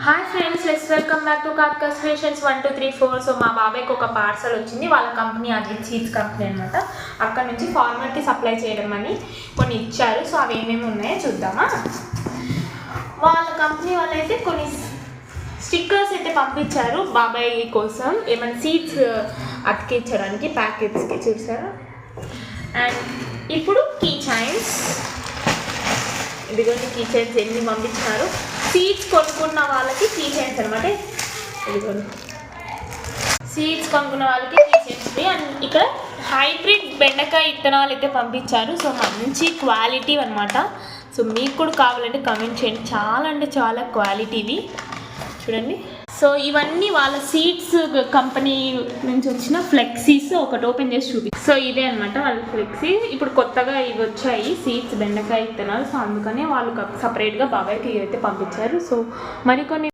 Hi friends, let's welcome back to Karthika's creations 1 2 3 4. So మా బాబాయ్కి ఒక పార్సల్ వచ్చింది. వాళ్ళ కంపెనీ అజిత్ సీడ్స్ కంపెనీ అనమాట. అక్కడ నుంచి ఫార్మర్కి సప్లై చేయడం అని కొన్ని ఇచ్చారు. సో అవి ఏమేమి ఉన్నాయో చూద్దామా. వాళ్ళ కంపెనీ వాళ్ళైతే కొన్ని స్టిక్కర్స్ అయితే పంపించారు బాబాయ్ కోసం, ఏమైనా సీడ్స్ అతికించడానికి ప్యాకెట్స్కి చూసారా. అండ్ ఇప్పుడు కీ చైన్స్, ఇదిగోండి కీ చైన్స్ ఎన్ని పంపించినారు. సీడ్స్ కొనుక్కున్న వాళ్ళకి కీ చైన్స్ అనమాట. ఇదిగోండి సీడ్స్ కొనుక్కున్న వాళ్ళకి కీ చైన్స్. అండ్ ఇక్కడ హైబ్రిడ్ బెండకాయ విత్తనాలు అయితే పంపించారు. సో మంచి క్వాలిటీ అనమాట. సో మీకు కూడా కావాలంటే కమెంట్ చేయండి. చాలా అంటే చాలా క్వాలిటీవి చూడండి. సో ఇవన్నీ వాళ్ళ సీడ్స్ కంపెనీ నుంచి వచ్చిన ఫ్లెక్సీస్. ఒకటి ఓపెన్ చేసి చూపి. సో ఇదే అనమాట వాళ్ళ ఫ్లెక్సీ. ఇప్పుడు కొత్తగా ఇవి వచ్చాయి సీడ్స్ బెండకాయ విత్తనాలు. సో అందుకనే వాళ్ళు సపరేట్గా బాబాయ్కి అయితే పంపించారు. సో మరికొన్ని